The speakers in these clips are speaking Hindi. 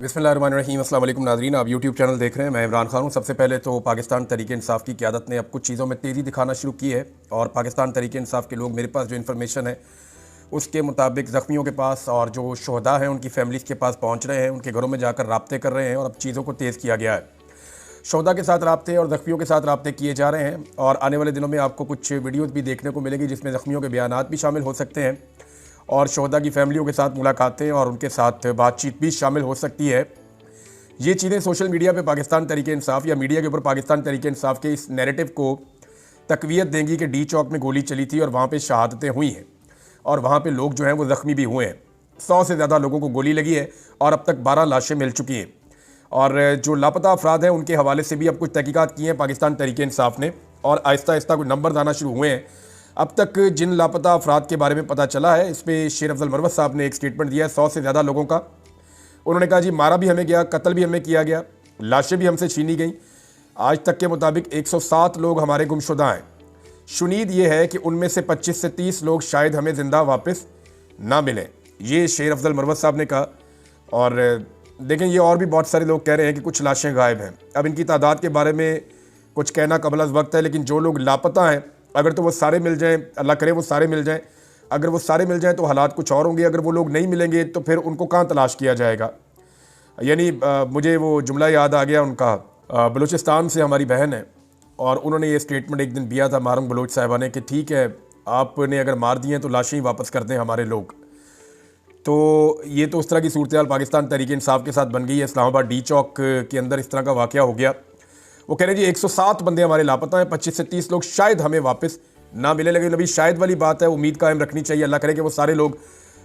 बिस्मिल्लाहिर्रहमानिर्रहीम। अस्सलाम वालेकुम नाज़रीन, आप यूट्यूब चैनल देख रहे हैं। मैं इमरान खान हूँ। सबसे पहले तो पाकिस्तान तहरीक इंसाफ़ की क़यादत ने अब कुछ चीज़ों में तेज़ी दिखाना शुरू की है और पाकिस्तान तहरीक इंसाफ़ के लोग, मेरे पास जो इन्फॉर्मेशन है उसके मुताबिक ज़ख्मियों के पास और जो शहदा हैं उनकी फैमिलीज़ के पास पहुँच रहे हैं, उनके घरों में जाकर राब्ते कर रहे हैं और अब चीज़ों को तेज़ किया गया है। शहदा के साथ राब्ते और ज़ख्मियों के साथ राब्ते किए जा रहे हैं और आने वाले दिनों में आपको कुछ वीडियोज़ भी देखने को मिलेगी जिसमें ज़ख्मियों के बयानात भी शामिल हो सकते हैं और शहदा की फैमिलियों के साथ मुलाकातें और उनके साथ बातचीत भी शामिल हो सकती है। ये चीज़ें सोशल मीडिया पे पाकिस्तान तहरीक इंसाफ़ या मीडिया के ऊपर पाकिस्तान तहरीक इंसाफ़ के इस नैरेटिव को तक़वियत देंगी कि डी चौक में गोली चली थी और वहाँ पे शहादतें हुई हैं और वहाँ पे लोग जो हैं वो ज़ख्मी भी हुए हैं। 100 से ज़्यादा लोगों को गोली लगी है और अब तक 12 लाशें मिल चुकी हैं और जो लापता अफराद हैं उनके हवाले से भी अब कुछ तहकीकात की हैं पाकिस्तान तहरीक इंसाफ़ ने और आहिस्ता आहिस्ता कुछ नंबर आना शुरू हुए हैं। अब तक जिन लापता अफराद के बारे में पता चला है, इस पर शेर अफजल मरवत साहब ने एक स्टेटमेंट दिया है 100 से ज़्यादा लोगों का। उन्होंने कहा जी, मारा भी हमें गया, कत्ल भी हमें किया गया, लाशें भी हमसे छीनी गई। आज तक के मुताबिक 107 लोग हमारे गुमशुदा हैं। शुनीद ये है कि उनमें से 25 से 30 लोग शायद हमें ज़िंदा वापस ना मिलें। ये शेर अफजल मरवत साहब ने कहा। और देखें, ये और भी बहुत सारे लोग कह रहे हैं कि कुछ लाशें गायब हैं। अब इनकी तादाद के बारे में कुछ कहना कबल अज़ वक्त है, लेकिन जो लोग लापता हैं अगर तो वो सारे मिल जाएँ, अल्लाह करे वो सारे मिल जाएँ। अगर वो सारे मिल जाएँ तो हालात कुछ और होंगे। अगर वो लोग नहीं मिलेंगे तो फिर उनको कहाँ तलाश किया जाएगा। यानी मुझे वो जुमला याद आ गया उनका। बलूचिस्तान से हमारी बहन है और उन्होंने ये स्टेटमेंट एक दिन दिया था मारूम बलोच साहिबा ने कि ठीक है, आपने अगर मार दिए तो लाशें ही वापस कर दें हमारे लोग। तो ये तो उस तरह की सूरत हाल पाकिस्तान तहरीक इंसाफ़ के साथ बन गई है। इस्लामाबाद डी चौक के अंदर इस तरह का वाक़या हो गया। वो कह रहे जी 107 बंदे हमारे लापता हैं, 25 से 30 लोग शायद हमें वापस ना मिले। लेकिन अभी शायद वाली बात है, उम्मीद कायम रखनी चाहिए। अल्लाह करे कि वो सारे लोग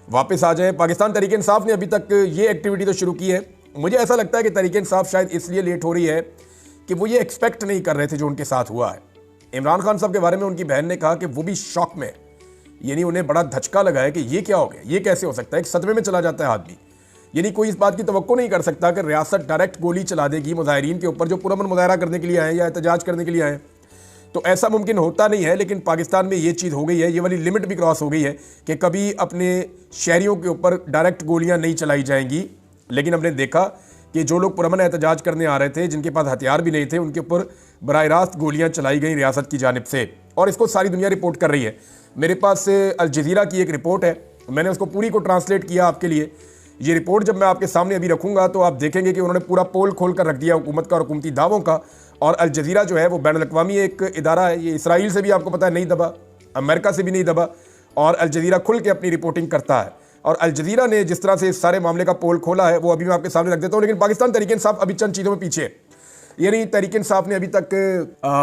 वापस आ जाएं। पाकिस्तान तहरीक इंसाफ़ ने अभी तक ये एक्टिविटी तो शुरू की है। मुझे ऐसा लगता है कि तहरीक इंसाफ़ शायद इसलिए लेट हो रही है कि वो ये एक्सपेक्ट नहीं कर रहे थे जो उनके साथ हुआ है। इमरान खान साहब के बारे में उनकी बहन ने कहा कि वो भी शॉक में, यानी उन्हें बड़ा धचका लगा है कि ये क्या हो गया, ये कैसे हो सकता है। एक सदमे में चला जाता है आदमी। यानी कोई इस बात की तवक्को नहीं कर सकता कि रियासत डायरेक्ट गोली चला देगी मुजाहिरीन के ऊपर जो पुरअमन मुजाहरा करने के लिए आए या एहतजाज करने के लिए आए। तो ऐसा मुमकिन होता नहीं है, लेकिन पाकिस्तान में ये चीज़ हो गई है, ये वाली लिमिट भी क्रॉस हो गई है कि कभी अपने शहरियों के ऊपर डायरेक्ट गोलियां नहीं चलाई जाएंगी। लेकिन हमने देखा कि जो लोग पुरअमन एहतजाज करने आ रहे थे, जिनके पास हथियार भी नहीं थे, उनके ऊपर बराह रास्त गोलियां चलाई गई रियासत की जानिब से और इसको सारी दुनिया रिपोर्ट कर रही है। मेरे पास अल जज़ीरा की एक रिपोर्ट है, मैंने उसको पूरी को ट्रांसलेट किया आपके लिए। ये रिपोर्ट जब मैं आपके सामने अभी रखूँगा तो आप देखेंगे कि उन्होंने पूरा पोल खोल कर रख दिया हुकूमत का और हुकूमती दावों का। और अल जज़ीरा जो है वो बैनुल अक़वामी एक इदारा है। ये इसराइल से भी आपको पता है नहीं दबा, अमेरिका से भी नहीं दबा और अल जज़ीरा खुल के अपनी रिपोर्टिंग करता है। और अल जज़ीरा ने जिस तरह से इस सारे मामले का पोल खोला है वो अभी मैं आपके सामने रख देता हूँ। लेकिन पाकिस्तान तहरीक इंसाफ़ अभी चंद चीज़ों में पीछे है। यानी तहरीक इंसाफ़ ने अभी तक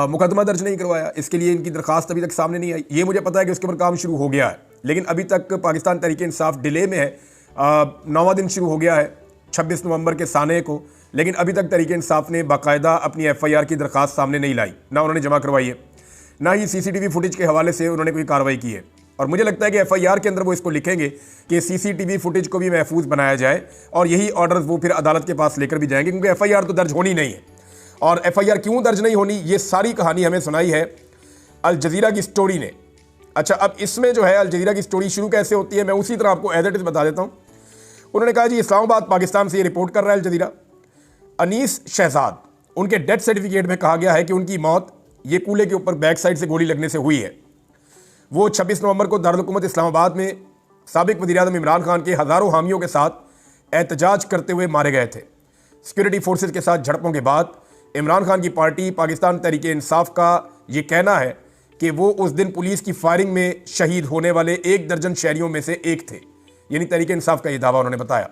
मुकदमा दर्ज नहीं करवाया, इसके लिए इनकी दरख्वास्त अभी तक सामने नहीं आई। ये मुझे पता है कि उसके ऊपर काम शुरू हो गया है, लेकिन अभी तक पाकिस्तान तहरीक इंसाफ़ डिले में है। 9वां दिन शुरू हो गया है 26 नवंबर के साने को, लेकिन अभी तक तहरीक इंसाफ़ ने बाकायदा अपनी FIR की दरख्वास्त सामने नहीं लाई, ना उन्होंने जमा करवाई है, ना ही CCTV फुटेज के हवाले से उन्होंने कोई कार्रवाई की है। और मुझे लगता है कि FIR के अंदर वो इसको लिखेंगे कि CCTV फुटेज को भी महफूज बनाया जाए और यही ऑर्डर्स वो फिर अदालत के पास लेकर भी जाएंगे, क्योंकि FIR तो दर्ज होनी नहीं है। और FIR क्यों दर्ज नहीं होनी, ये सारी कहानी हमें सुनाई है अल जज़ीरा की स्टोरी ने। अच्छा, अब इसमें जो है अल जज़ीरा की स्टोरी शुरू कैसे होती है, मैं उसी तरह आपको एज इट इज़ बता देता हूँ। उन्होंने कहा जी इस्लामाबाद पाकिस्तान से ये रिपोर्ट कर रहा है अल जज़ीरा। अनीस शहजाद, उनके डेथ सर्टिफिकेट में कहा गया है कि उनकी मौत ये कूले के ऊपर बैक साइड से गोली लगने से हुई है। वो 26 नवंबर को दारुल हुकूमत इस्लामाबाद में साबिक वज़ीर-ए-आज़म इमरान खान के हज़ारों हामियों के साथ एहतजाज करते हुए मारे गए थे। सिक्योरिटी फोर्सेज के साथ झड़पों के बाद इमरान खान की पार्टी पाकिस्तान तहरीक इंसाफ़ का ये कहना है कि वो उस दिन पुलिस की फायरिंग में शहीद होने वाले 1 दर्जन शहरियों में से एक थे। यानी तहरीक इंसाफ़ का ये दावा उन्होंने बताया।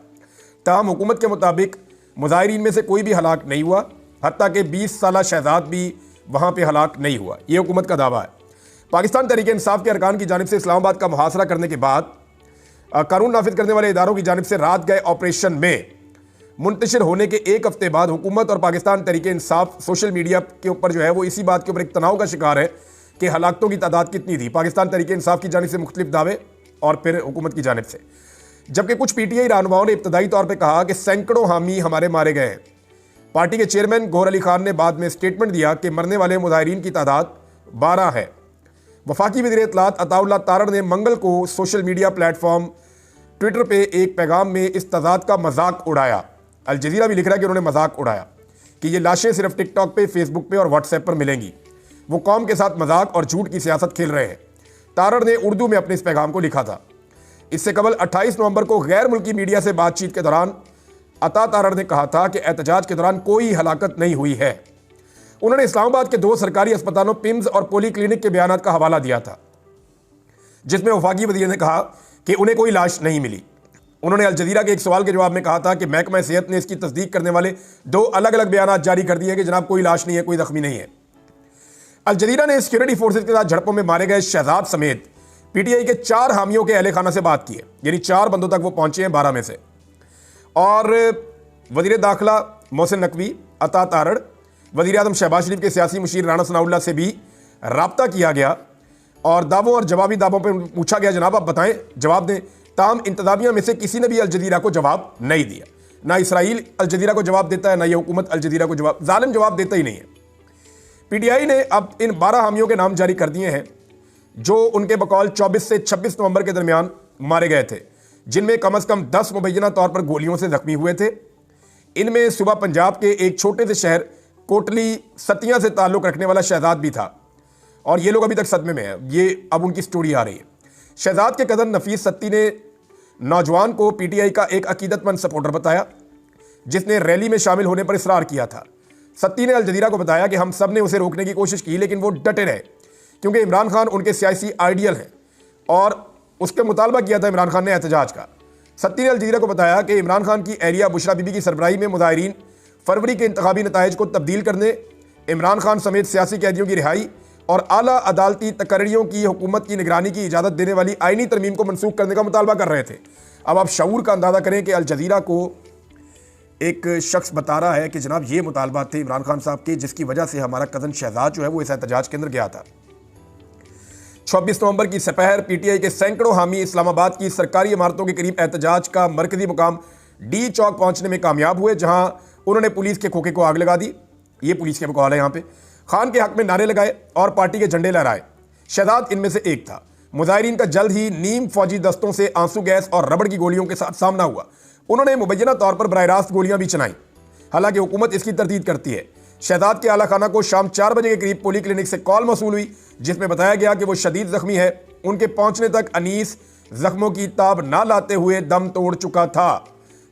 ताहम हुकूमत के मुताबिक मुजाहिरीन में से कोई भी हलाक नहीं हुआ, हत्ता कि 20 साला शहजाद भी वहाँ पे हलाक नहीं हुआ। ये हुकूमत का दावा है। पाकिस्तान तहरीक इंसाफ़ के अरकान की जानिब से इस्लामाबाद का मुहासरा करने के बाद कानून नाफिज करने वाले इदारों की जानिब से रात गए ऑपरेशन में मुंतशिर होने के 1 हफ्ते बाद हुकूमत और पाकिस्तान तहरीक इंसाफ़ सोशल मीडिया के ऊपर जो है वो इसी बात के ऊपर एक तनाव का शिकार है कि हलाकतों की तादाद कितनी थी। पाकिस्तान तहरीक इंसाफ़ की जानिब से मुख्तलिफ दावे और फिर हुकूमत की जानिब से, जबकि कुछ PTI रहनुमाओं ने इब्तदाई तौर पर कहा कि सैकड़ों हामी हमारे मारे गए हैं। पार्टी के चेयरमैन गौहर अली खान ने बाद में स्टेटमेंट दिया कि मरने वाले मुजाहिरीन की तादाद 12 है। वफाकी वज़ीर इत्तलात अताउल्लाह तारड़ ने मंगल को सोशल मीडिया प्लेटफॉर्म ट्विटर पे एक पैगाम में इस तजाद का मजाक उड़ाया। अल जजीरा भी लिख रहा है कि उन्होंने मजाक उड़ाया कि ये लाशें सिर्फ टिकटॉक पे, फेसबुक पे और व्हाट्सएप पर मिलेंगी। वो कौम के साथ मजाक और झूठ की सियासत खेल रहे हैं। तारड़ ने उर्दू में अपने इस पैगाम को लिखा था। इससे कबल 28 नवंबर को गैर मुल्की मीडिया से बातचीत के दौरान अता तारड़ ने कहा था कि एहतजाज के दौरान कोई हलाकत नहीं हुई है। उन्होंने इस्लामाबाद के 2 सरकारी अस्पतालों पिम्स और पोली क्लिनिक के बयान का हवाला दिया था, जिसमें वफाकी वज़ीर ने कहा कि उन्हें कोई लाश नहीं मिली। उन्होंने अल जजीरा के एक सवाल के जवाब में कहा था कि महकमा सेहत ने इसकी तस्दीक करने वाले 2 अलग अलग बयान जारी कर दिए कि जनाब कोई लाश नहीं है, कोई जख्मी नहीं है। अल जजीरा ने सिक्योरिटी फोर्सेज के साथ झड़पों में मारे गए शहजाद समेत पीटीआई के 4 हामियों के अहले खाना से बात की है, यानी 4 बंदों तक वो पहुंचे हैं 12 में से। और वज़ीर दाखिला मोहसिन नकवी, अता तारड़, वज़ीर आज़म शहबाज शरीफ के सियासी मुशीर राना सनाउल्लाह से भी रब्ता किया गया और दावों और जवाबी दावों पर पूछा गया जनाब आप बताएं, जवाब दें। ताम इंतजामिया में से किसी ने भी अल जजीरा को जवाब नहीं दिया। ना इसराइल अल जजीरा को जवाब देता है, ना ये हुकूमत अल जजीरा को जवाब, जालिम जवाब देता ही नहीं है। पीटीआई ने अब इन 12 हामियों के नाम जारी कर दिए हैं जो उनके बकौल 24 से 26 नवंबर के दरमियान मारे गए थे, जिनमें कम से कम 10 मुबैना तौर पर गोलियों से जख्मी हुए थे। इनमें सुबह पंजाब के एक छोटे से शहर कोटली सतिया से ताल्लुक़ रखने वाला शहजाद भी था और ये लोग अभी तक सदमे में हैं। ये अब उनकी स्टोरी आ रही है। शहजाद के कज़न नफीस सत्ती ने नौजवान को पीटीआई का एक अकीदतमंद सपोर्टर बताया, जिसने रैली में शामिल होने पर इसरार किया था। सत्ती ने अल जजीरा को बताया कि हम सब ने उसे रोकने की कोशिश की, लेकिन वो डटे रहे क्योंकि इमरान खान उनके सियासी आइडियल हैं और उसके मुतालबा किया था इमरान खान ने एहतजाज का। सत्ती ने अल जजीरा को बताया कि इमरान खान की एहलिया बुशरा बीबी की सरबराही में मुजाहिरीन फरवरी के इंतखाबी नताइज को तब्दील करने, इमरान खान समेत सियासी कैदियों की रिहाई और आला अदालती तकर्रियों की हुकूमत की निगरानी की इजाज़त देने वाली आइनी तरमीम को मनसूख करने का मुतालबा कर रहे थे। अब आप शऊर का अंदाज़ा करें कि अल जजीरा को एक शख्स बता रहा है कि जनाब ये मुतालबा थे इमरान खान साहब के, जिसकी वजह से हमारा कज़न शहजाद जो है वो इस एहतजाज के अंदर गया था। 26 नवंबर की सपहर पीटीआई के सैकड़ों हामी इस्लामाबाद की सरकारी इमारतों के करीब एहतजाज का मरकजी मुकाम डी चौक पहुंचने में कामयाब हुए, जहां उन्होंने पुलिस के खोखे को आग लगा दी। ये पुलिस के बकौल है यहाँ पे। खान के हक में नारे लगाए और पार्टी के झंडे लहराए। शहजाद इनमें से एक था। मुजाहिरीन का जल्द ही नीम फौजी दस्तों से आंसू गैस और रबड़ की गोलियों के साथ सामना हुआ। उन्होंने मुबैना तौर पर बराह रास्त गोलियां भी चलाई, हालांकि हुकूमत इसकी तरदीद करती है। शहजाद के आला खाना को शाम 4 बजे के करीब पोली क्लिनिक से कॉल मौसूल हुई, जिसमें बताया गया कि वो शदीद जख्मी है। उनके पहुंचने तक अनीस जख्मों की ताब ना लाते हुए दम तोड़ चुका था।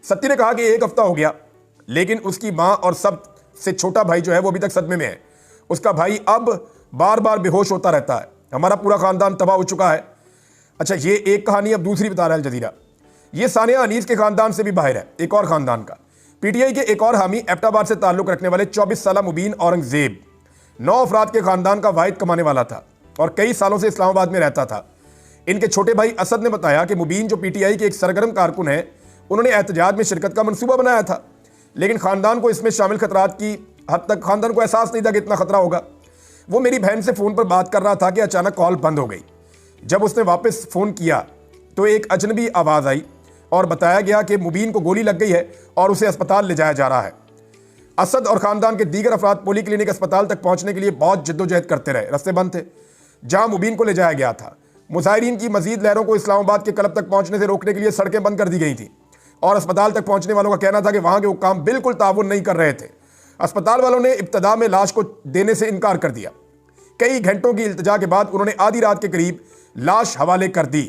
सत्ती ने कहा कि 1 हफ्ता हो गया, लेकिन उसकी मां और सबसे छोटा भाई जो है वो अभी तक सदमे में है। उसका भाई अब बार बार बेहोश होता रहता है। हमारा पूरा खानदान तबाह हो चुका है। अच्छा, ये एक कहानी। अब दूसरी बता रहा है अल जजीरा। ये सानिया अनीस के खानदान से भी बाहर है, एक और खानदान का। पीटीआई के एक और हामी एबटाबाद से ताल्लुक़ रखने वाले 24 साला मुबीन औरंगजेब 9 अफराद के खानदान का वाहिद कमाने वाला था और कई सालों से इस्लामाबाद में रहता था। इनके छोटे भाई असद ने बताया कि मुबीन जो पीटीआई के एक सरगर्म कारकुन है, उन्होंने एहतजाज में शिरकत का मनसूबा बनाया था, लेकिन खानदान को इसमें शामिल खतरात की हद तक खानदान को एहसास नहीं था कि इतना खतरा होगा। वो मेरी बहन से फ़ोन पर बात कर रहा था कि अचानक कॉल बंद हो गई। जब उसने वापस फ़ोन किया तो एक अजनबी आवाज़ आई और बताया गया कि मुबीन को गोली लग गई है और उसे अस्पताल ले जाया जा रहा है। असद और ख़ानदान के दीगर अफराद पोली क्लिनिक अस्पताल तक पहुंचने के लिए बहुत जद्दोजहद करते रहे। रास्ते बंद थे जहां मुबीन को ले जाया गया था। मुजाहिरीन की मजीद लहरों को इस्लामाबाद के क्लब तक पहुंचने से रोकने के लिए सड़कें बंद कर दी गई थी और अस्पताल तक पहुंचने वालों का कहना था कि वहां के हुक्काम बिल्कुल ताउन नहीं कर रहे थे। अस्पताल वालों ने इब्तदा में लाश को देने से इनकार कर दिया। कई घंटों की इल्तिजा के बाद उन्होंने आधी रात के करीब लाश हवाले कर दी।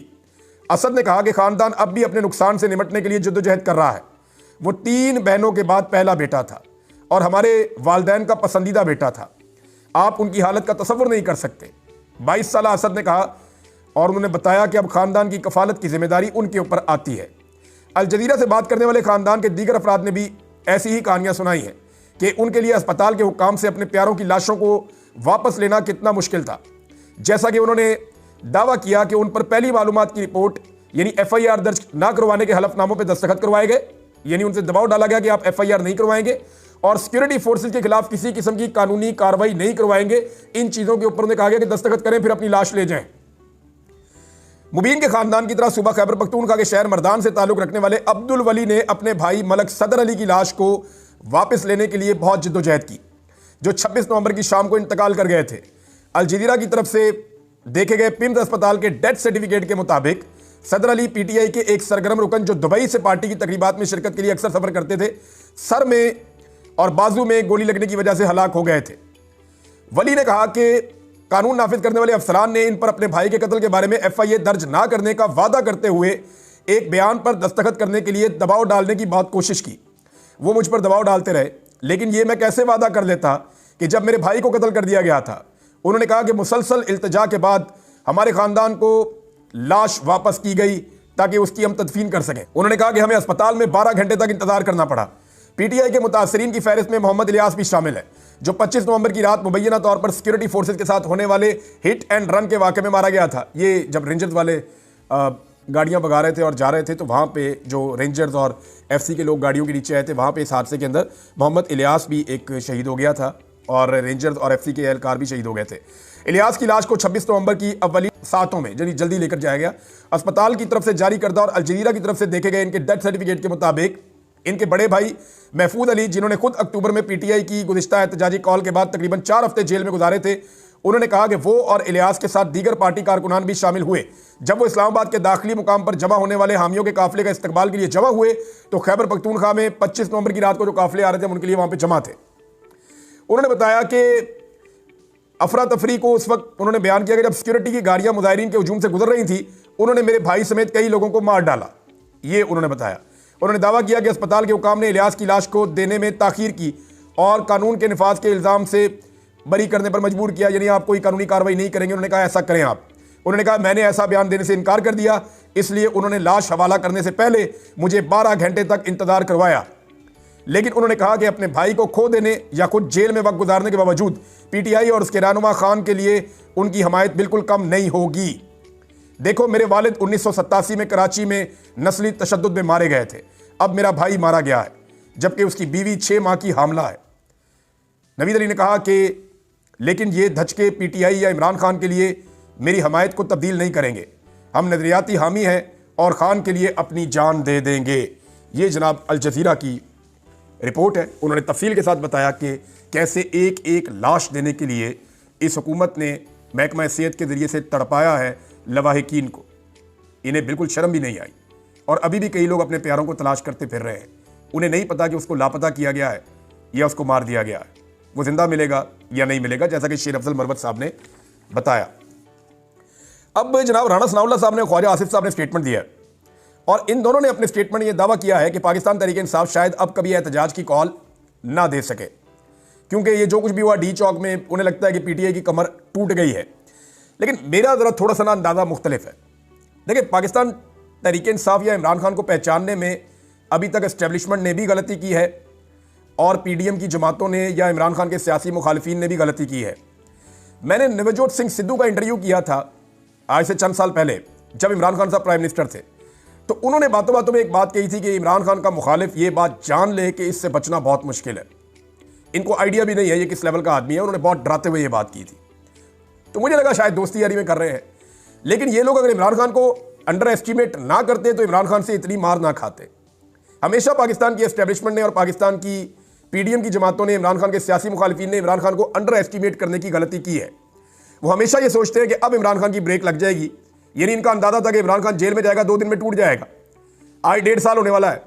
असद ने कहा कि खानदान अब भी अपने नुकसान से निपटने के लिए जद्दोजहद कर रहा है। वो 3 बहनों के बाद पहला बेटा था और हमारे वालिदैन का पसंदीदा बेटा था। आप उनकी हालत का तसव्वुर नहीं कर सकते। 22 साल असद ने कहा और उन्होंने बताया कि अब खानदान की कफालत की जिम्मेदारी उनके ऊपर आती है। अल जजीरा से बात करने वाले खानदान के दीगर अफराद ने भी ऐसी ही कहानियां सुनाई हैं कि उनके लिए अस्पताल के हुक्काम से अपने प्यारों की लाशों को वापस लेना कितना मुश्किल था। जैसा कि उन्होंने दावा किया कि उन पर पहली मालूमात की रिपोर्ट यानी FIR दर्ज ना करवाने के हलफनामों पर दस्तखत करवाए गए, यानी उनसे दबाव डाला गया कि आप FIR नहीं करवाएंगे और सिक्योरिटी फोर्सेज के खिलाफ किसी किस्म की कानूनी कार्रवाई नहीं करवाएंगे। इन चीज़ों के ऊपर उन्हें कहा गया कि दस्तखत करें फिर अपनी लाश ले जाएं। मुबीन के खानदान की तरह सूबा खैबर पख्तूनख्वा के शहर मर्दान से ताल्लुक़ रखने वाले अब्दुल वली ने अपने भाई मलक सदर अली की लाश को वापस लेने के लिए बहुत जद्दोजहद की, जो 26 नवंबर की शाम को इंतकाल कर गए थे। अल जजीरा की तरफ से देखे गए पिम्स अस्पताल के डेथ सर्टिफिकेट के मुताबिक सदर अली पीटीआई के एक सरगर्म रुकन जो दुबई से पार्टी की तकरीबात में शिरकत के लिए अक्सर सफर करते थे, सर में और बाजू में गोली लगने की वजह से हलाक हो गए थे। वली ने कहा कि कानून नाफिज करने वाले अफसरान ने इन पर अपने भाई के कत्ल के बारे में एफआईए दर्ज ना करने का वादा करते हुए एक बयान पर दस्तखत करने के लिए दबाव डालने की बहुत कोशिश की। वो मुझ पर दबाव डालते रहे, लेकिन ये मैं कैसे वादा कर लेता कि जब मेरे भाई को कत्ल कर दिया गया था, उन्होंने कहा कि मुसलसल इल्तिजा के बाद हमारे खानदान को लाश वापस की गई ताकि उसकी हम तदफीन कर सकें। उन्होंने कहा कि हमें अस्पताल में 12 घंटे तक इंतजार करना पड़ा। पीटीआई के मुतासरीन की फहरिस्त में मोहम्मद इलियास भी शामिल है, जो 25 नवंबर की रात मुबैना तौर पर सिक्योरिटी फोर्सेज के साथ होने वाले हिट एंड रन के वाक़े में मारा गया था। ये जब रेंजर्स वाले गाड़ियां भगा रहे थे और जा रहे थे, तो वहाँ पे जो रेंजर्स और एफसी के लोग गाड़ियों के नीचे आए थे, वहाँ पे इस हादसे के अंदर मोहम्मद इलियास भी एक शहीद हो गया था और रेंजर्स और एफसी के एहलकार भी शहीद हो गए थे। इलियास की लाश को 26 नवंबर की अव्वली सातों में जल्दी लेकर जाया गया। अस्पताल की तरफ से जारी करदा और अल जजीरा की तरफ से देखे गए इनके डेथ सर्टिफिकेट के मुताबिक इनके बड़े भाई महफूज अली, जिन्होंने खुद अक्टूबर में पीटीआई की गुज़िश्ता एहतजाजी कॉल के बाद तकरीबन 4 हफ्ते जेल में गुजारे थे, उन्होंने कहा कि वो और इलियास के साथ दीगर पार्टी कारकुनान भी शामिल हुए। जब वो इस्लामाबाद के दाखिली मुकाम पर जमा होने वाले हामियों के काफिले का इस्तकबाल के लिए जमा हुए, तो खैबर पख्तूनख्वा में 25 नवंबर की रात को जो काफिले आ रहे थे, उनके लिए वहाँ पर जमा थे। उन्होंने बताया कि अफरा तफरी को उस वक्त उन्होंने बयान किया कि जब सिक्योरिटी की गाड़ियां मुजाहिरीन के हुजूम से गुजर रही थी, उन्होंने मेरे भाई समेत कई लोगों को मार डाला। ये उन्होंने बताया। उन्होंने दावा किया कि अस्पताल के हुकाम ने इलियास की लाश को देने में ताखीर की और कानून के निफाज के इल्ज़ाम से बरी करने पर मजबूर किया, यानी आप कोई कानूनी कार्रवाई नहीं करेंगे। उन्होंने कहा ऐसा करें आप। उन्होंने कहा मैंने ऐसा बयान देने से इनकार कर दिया, इसलिए उन्होंने लाश हवाला करने से पहले मुझे 12 घंटे तक इंतजार करवाया। लेकिन उन्होंने कहा कि अपने भाई को खो देने या खुद जेल में वक्त गुजारने के बावजूद पीटीआई और उसके रहनुमा खान के लिए उनकी हमायत बिल्कुल कम नहीं होगी। देखो, मेरे वालिद 1987 में कराची में नस्ली तशद्दुद में मारे गए थे, अब मेरा भाई मारा गया है, जबकि उसकी बीवी 6 माह की हामला है। नवीद अली ने कहा कि लेकिन ये धचके पीटीआई या इमरान खान के लिए मेरी हमायत को तब्दील नहीं करेंगे। हम नजरियाती हामी हैं और खान के लिए अपनी जान दे देंगे। ये जनाब अल जजीरा की रिपोर्ट है। उन्होंने तफसील के साथ बताया कि कैसे एक एक लाश देने के लिए इस हुकूमत ने महकमा सेहत के ज़रिए से तड़पाया है लवाहिकीन को। इन्हें बिल्कुल शर्म भी नहीं आई और अभी भी कई लोग अपने प्यारों को तलाश करते फिर रहे हैं। उन्हें नहीं पता कि उसको लापता किया गया है या उसको मार दिया गया है, वो जिंदा मिलेगा या नहीं मिलेगा, जैसा कि शेर अफजल मरवत साहब ने बताया। अब जनाब राणा सनाउल्लाह साहब ने ख्वाजा आसिफ साहब ने स्टेटमेंट दिया है और इन दोनों ने अपने स्टेटमेंट में यह दावा किया है कि पाकिस्तान तहरीक इंसाफ शायद अब कभी एहतजाज की कॉल ना दे सके, क्योंकि ये जो कुछ भी हुआ डी चौक में, उन्हें लगता है कि पीटीआई की कमर टूट गई है। लेकिन मेरा ज़रा थोड़ा सा ना अंदाज़ा मुख्तलिफ है। देखिए, पाकिस्तान तहरीक इंसाफ या इमरान खान को पहचानने में अभी तक एस्टेब्लिशमेंट ने भी गलती की है और पीडीएम की जमातों ने या इमरान खान के सियासी मुखालिफिन ने भी गलती की है। मैंने नवजोत सिंह सिद्धू का इंटरव्यू किया था आज से चंद साल पहले, जब इमरान खान साहब प्राइम मिनिस्टर थे, तो उन्होंने बातों बातों में एक बात कही थी कि इमरान खान का मुखालिफ ये बात जान ले कि इससे बचना बहुत मुश्किल है। इनको आइडिया भी नहीं है ये किस लेवल का आदमी है। उन्होंने बहुत डराते हुए ये बात की थी, तो मुझे लगा शायद दोस्ती यारी में कर रहे हैं। लेकिन ये लोग अगर इमरान खान को अंडर एस्टिमेट ना करते तो इमरान खान से इतनी मार ना खाते। हमेशा पाकिस्तान की एस्टेब्लिशमेंट ने और पाकिस्तान की पीडीएम की जमातों ने, इमरान खान के सियासी मुखालिफिन ने इमरान खान को अंडर एस्टिमेट करने की गलती की है। वो हमेशा ये सोचते हैं कि अब इमरान खान की ब्रेक लग जाएगी, यानी इनका अंदाजा था कि इमरान खान जेल में जाएगा, 2 दिन में टूट जाएगा। आज 1.5 साल होने वाला है,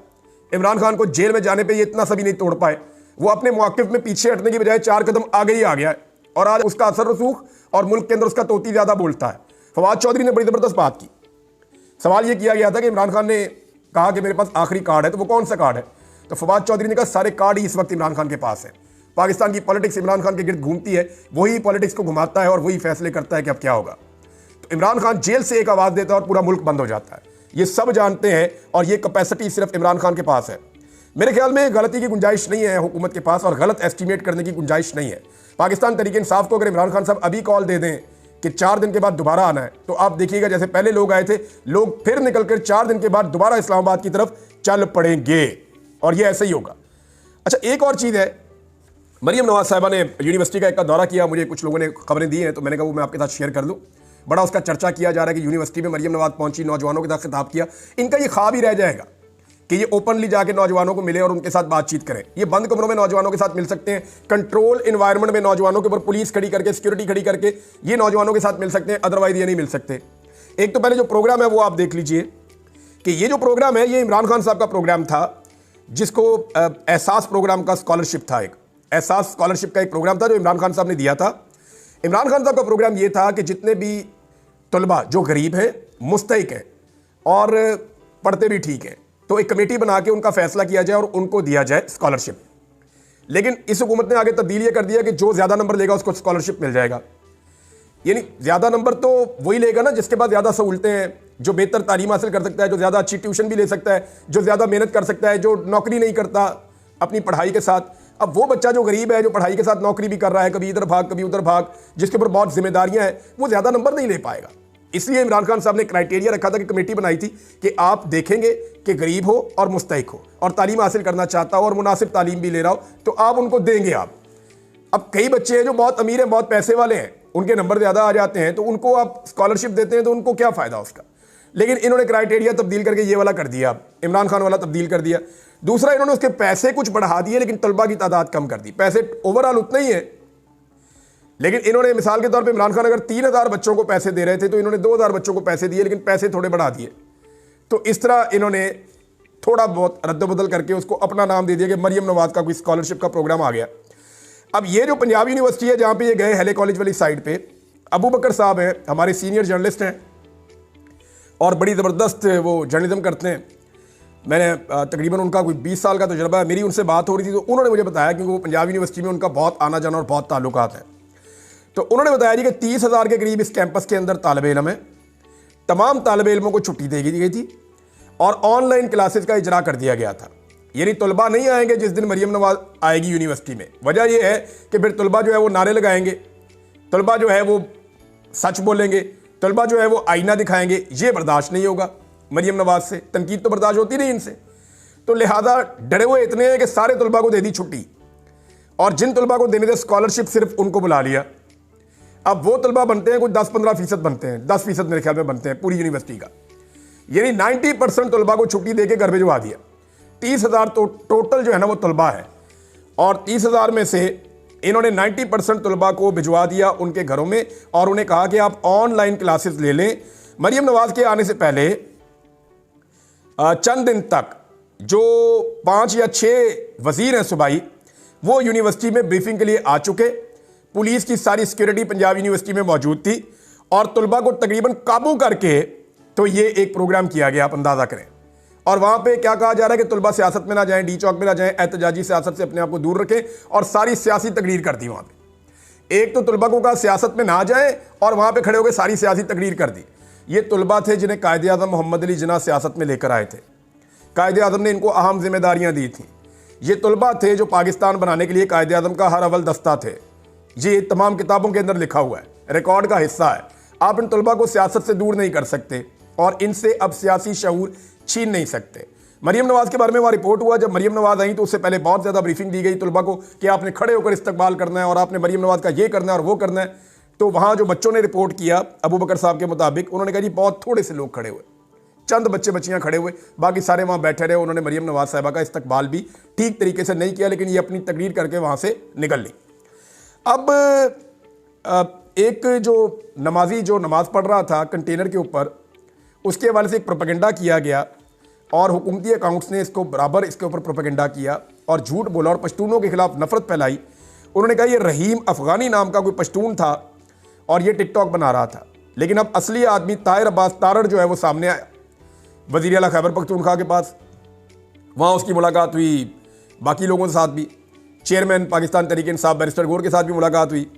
इमरान खान को जेल में जाने पे ये इतना सभी नहीं तोड़ पाए। वो अपने मौक़िफ़ में पीछे हटने की बजाय 4 कदम आगे ही आ गया है और आज उसका असर रसूख और मुल्क के अंदर उसका तोती ज़्यादा बोलता है। फवाद चौधरी ने बड़ी ज़बरदस्त बात की। सवाल ये किया गया था कि इमरान खान ने कहा कि मेरे पास आखिरी कार्ड है, तो वो कौन सा कार्ड है? तो फवाद चौधरी ने कहा सारे कार्ड ही इस वक्त इमरान खान के पास है। पाकिस्तान की पॉलिटिक्स इमरान खान के गिर्द घूमती है, वही पॉलिटिक्स को घुमाता है और वही फैसले करता है कि अब क्या होगा। तो इमरान खान जेल से एक आवाज़ देता है और पूरा मुल्क बंद हो जाता है। ये सब जानते हैं और ये कैपेसिटी सिर्फ इमरान खान के पास है। मेरे ख्याल में गलती की गुंजाइश नहीं है हुकूमत के पास और गलत एस्टिमेट करने की गुंजाइश नहीं है। पाकिस्तान तहरीक इंसाफ को अगर इमरान खान साहब अभी कॉल दे दें कि 4 दिन के बाद दोबारा आना है, तो आप देखिएगा जैसे पहले लोग आए थे, लोग फिर निकलकर 4 दिन के बाद दोबारा इस्लामाबाद की तरफ चल पड़ेंगे और ये ऐसे ही होगा। अच्छा, एक और चीज़ है, मरियम नवाज साहिबा ने यूनिवर्सिटी का एक दौरा किया, मुझे कुछ लोगों ने खबरें दी हैं, तो मैंने कहा वो मैं आपके साथ शेयर कर दूं। बड़ा उसका चर्चा किया जा रहा है कि यूनिवर्सिटी में मरियम नवाज पहुंची, नौजवानों के साथ खिताब किया। इनका ये ख्वाब ही रह जाएगा कि ये ओपनली जाके नौजवानों को मिले और उनके साथ बातचीत करें। ये बंद कमरों में नौजवानों के साथ मिल सकते हैं, कंट्रोल इन्वायरमेंट में नौजवानों के ऊपर पुलिस खड़ी करके, सिक्योरिटी खड़ी करके ये नौजवानों के साथ मिल सकते हैं, अदरवाइज ये नहीं मिल सकते। एक तो पहले जो प्रोग्राम है वो आप देख लीजिए कि ये जो प्रोग्राम है ये इमरान खान साहब का प्रोग्राम था, जिसको एहसास प्रोग्राम का स्कॉलरशिप था, एक एहसास स्कॉलरशिप का एक प्रोग्राम था जो इमरान खान साहब ने दिया था। इमरान खान साहब का प्रोग्राम ये था कि जितने भी तलबा जो गरीब हैं, मुस्तहिक हैं और पढ़ते भी ठीक हैं, तो एक कमेटी बना के उनका फैसला किया जाए और उनको दिया जाए स्कॉलरशिप। लेकिन इस हुकूमत ने आगे तब्दील ये कर दिया कि जो ज़्यादा नंबर लेगा उसको स्कॉलरशिप मिल जाएगा। यानी ज़्यादा नंबर तो वही लेगा ना जिसके पास ज़्यादा सहूलतें हैं, जो बेहतर तालीम हासिल कर सकता है, जो ज़्यादा अच्छी ट्यूशन भी ले सकता है, जो ज़्यादा मेहनत कर सकता है, जो नौकरी नहीं करता अपनी पढ़ाई के साथ। अब वो बच्चा जो गरीब है, जो पढ़ाई के साथ नौकरी भी कर रहा है, कभी इधर भाग कभी उधर भाग, जिसके ऊपर बहुत जिम्मेदारियां हैं, वो ज़्यादा नंबर नहीं ले पाएगा। इसलिए इमरान खान साहब ने क्राइटेरिया रखा था कि कमेटी बनाई थी कि आप देखेंगे कि गरीब हो और मुस्तहिक हो और तालीम हासिल करना चाहता हो और मुनासिब तालीम भी ले रहा हो, तो आप उनको देंगे आप। अब कई बच्चे हैं जो बहुत अमीर हैं, बहुत पैसे वाले हैं, उनके नंबर ज़्यादा आ जाते हैं, तो उनको आप स्कॉलरशिप देते हैं तो उनको क्या फ़ायदा उसका। लेकिन इन्होंने क्राइटेरिया तब्दील करके ये वाला कर दिया, इमरान खान वाला तब्दील कर दिया। दूसरा, इन्होंने उसके पैसे कुछ बढ़ा दिए लेकिन तलबा की तादाद कम कर दी। पैसे ओवरऑल उतना ही है, लेकिन इन्होंने मिसाल के तौर पे इमरान खान अगर 3000 बच्चों को पैसे दे रहे थे तो इन्होंने 2000 बच्चों को पैसे दिए, लेकिन पैसे थोड़े बढ़ा दिए। तो इस तरह इन्होंने थोड़ा बहुत रद्द-बदल करके उसको अपना नाम दे दिया कि मरियम नवाज का कोई स्कॉलरशिप का प्रोग्राम आ गया। अब ये जो पंजाब यूनिवर्सिटी है जहाँ पे ये गए, हेले कॉलेज वाली साइड पे, अबू बकर साहब हैं, हमारे सीनियर जर्नलिस्ट हैं और बड़ी ज़बरदस्त वो जर्नलिज्म करते हैं। मैंने तकरीबन उनका कोई 20 साल का तजुर्बा है। मेरी उनसे बात हो रही थी तो उन्होंने मुझे बताया, क्योंकि वो पंजाब यूनिवर्सिटी में उनका बहुत आना जाना और बहुत ताल्लुकात है, तो उन्होंने बताया जी कि 30,000 के करीब इस कैंपस के अंदर तालिब इल्म है। तमाम तालिब इल्मों को छुट्टी दे दी गई थी और ऑनलाइन क्लासेस का इजरा कर दिया गया था। यानी तलबा नहीं आएंगे जिस दिन मरियम नवाज आएगी यूनिवर्सिटी में। वजह यह है कि फिर तलबा जो है वो नारे लगाएंगे, तलबा जो है वो सच बोलेंगे, तलबा जो है वो आईना दिखाएंगे। ये बर्दाश्त नहीं होगा मरियम नवाज से, तनकीद तो बर्दाश्त होती नहीं इनसे। तो लिहाजा डरे हुए इतने हैं कि सारे तलबा को दे दी छुट्टी, और जिन तलबा को देने थे स्कॉलरशिप सिर्फ उनको बुला लिया। अब वो तलबा बनते हैं कुछ 10-15% बनते हैं, 10% मेरे ख्याल में बनते हैं पूरी यूनिवर्सिटी का। यानी 90% तलबा को छुट्टी दे के घर भिजवा दिया। 30,000 तो टोटल जो है ना वो तलबा है, और 30,000 में से इन्होंने 90% तलबा को भिजवा दिया उनके घरों में, और उन्हें कहा कि आप ऑनलाइन क्लासेस ले लें। मरियम नवाज के आने से पहले चंद दिन तक जो 5 या 6 वजीर हैं सूबाई, वो यूनिवर्सिटी में ब्रीफिंग के लिए आ चुके। पुलिस की सारी सिक्योरिटी पंजाब यूनिवर्सिटी में मौजूद थी और तलबा को तकरीबन काबू करके तो ये एक प्रोग्राम किया गया, आप अंदाज़ा करें। और वहाँ पे क्या कहा जा रहा है कि तलबा सियासत में ना जाएं, डी चौक में ना जाएं, एहतजाजी सियासत से अपने आप को दूर रखें, और सारी सियासी तकरीर कर दी वहाँ पे। एक तो तलबा को कहा सियासत में ना जाएं और वहाँ पे खड़े होकर सारी सियासी तकरीर कर दी। ये तलबा थे जिन्हें कायदे आज़म मोहम्मद अली जिन्ना सियासत में लेकर आए थे। कायदे आज़म ने इनको अहम जिम्मेदारियाँ दी थी। ये तलबा थे जो पाकिस्तान बनाने के लिए कायदे आज़म का हर अव्वल दस्ता थे। ये तमाम किताबों के अंदर लिखा हुआ है, रिकॉर्ड का हिस्सा है। आप इन तलबा को सियासत से दूर नहीं कर सकते और इनसे अब सियासी शऊर छीन नहीं सकते। मरियम नवाज के बारे में वहाँ रिपोर्ट हुआ, जब मरियम नवाज आई तो उससे पहले बहुत ज़्यादा ब्रीफिंग दी गई तलबा को कि आपने खड़े होकर इस्तकबाल करना है और आपने मरियम नवाज का ये करना है और वो करना है। तो वहाँ जो बच्चों ने रिपोर्ट किया अबू बकर साहब के मुताबिक, उन्होंने कहा जी बहुत थोड़े से लोग खड़े हुए, चंद बच्चे बच्चियाँ खड़े हुए, बाकी सारे वहाँ बैठे रहे। उन्होंने मरियम नवाज साहिबा का इस्तकबाल भी ठीक तरीके से नहीं किया, लेकिन ये अपनी तकरीर करके वहाँ से निकल ली। अब एक जो नमाजी जो नमाज़ पढ़ रहा था कंटेनर के ऊपर, उसके हवाले से एक प्रोपेगेंडा किया गया और हुकूमती अकाउंट्स ने इसको बराबर इसके ऊपर प्रोपेगेंडा किया और झूठ बोला और पश्तूनों के खिलाफ नफरत फैलाई। उन्होंने कहा ये रहीम अफ़गानी नाम का कोई पश्तून था और ये टिकटॉक बना रहा था, लेकिन अब असली आदमी ताहिर अब्बास तारड़ जो है वो सामने आया वज़ीर आला खैबर पख्तूनख्वा के पास। वहाँ उसकी मुलाकात हुई बाकी लोगों के साथ भी, चेयरमैन पाकिस्तान तहरीक इंसाफ बैरिस्टर गौर के साथ भी मुलाकात हुई।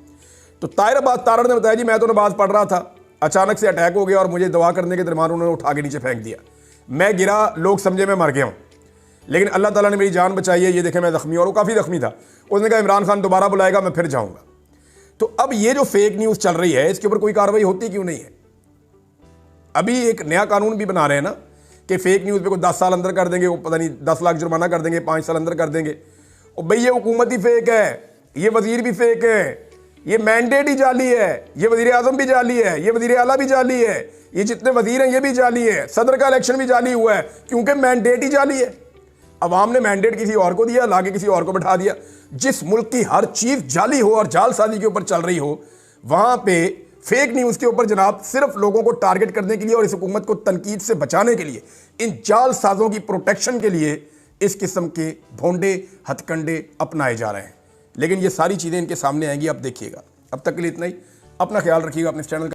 तो ताहिर अब्बास तारड़ ने बताया जी मैं तो नमाज़ पढ़ रहा था, अचानक से अटैक हो गया और मुझे दुआ करने के दरमियान उन्होंने उठा के नीचे फेंक दिया। मैं गिरा, लोग समझे मैं मर गया हूँ, लेकिन अल्लाह ताला ने मेरी जान बचाई है। ये देखे मैं ज़ख्मी, और वो काफ़ी ज़ख्मी था। उसने कहा इमरान खान दोबारा बुलाएगा मैं फिर जाऊँगा। तो अब ये जो फेक न्यूज़ चल रही है इसके ऊपर कोई कार्रवाई होती क्यों नहीं है? अभी एक नया कानून भी बना रहे हैं ना कि फेक न्यूज़ पे कोई 10 साल अंदर कर देंगे, वो पता नहीं 10 लाख जुर्माना कर देंगे, 5 साल अंदर कर देंगे। और भाई ये हुकूमत ही फेक है, ये वजीर भी फेक है, ये मैंडेट ही जाली है, ये वजीर आजम भी जाली है, ये वजीर आला भी जाली है, ये जितने वजीर हैं ये भी जाली है, सदर का इलेक्शन भी जाली हुआ है, क्योंकि मैंडेट ही जाली है। अवाम ने मैंडेट किसी और को दिया, लाके किसी और को बैठा दिया। जिस मुल्क की हर चीज़ जाली हो और जालसाजी के ऊपर चल रही हो, वहाँ पे फेक न्यूज़ के ऊपर जनाब सिर्फ लोगों को टारगेट करने के लिए और इस हुकूमत को तनकीद से बचाने के लिए, इन जाल साजों की प्रोटेक्शन के लिए इस किस्म के भोंडे हथकंडे अपनाए जा रहे हैं। लेकिन ये सारी चीज़ें इनके सामने आएंगी, आप देखिएगा। अब तक के लिए इतना ही। अपना ख्याल रखिएगा, अपने चैनल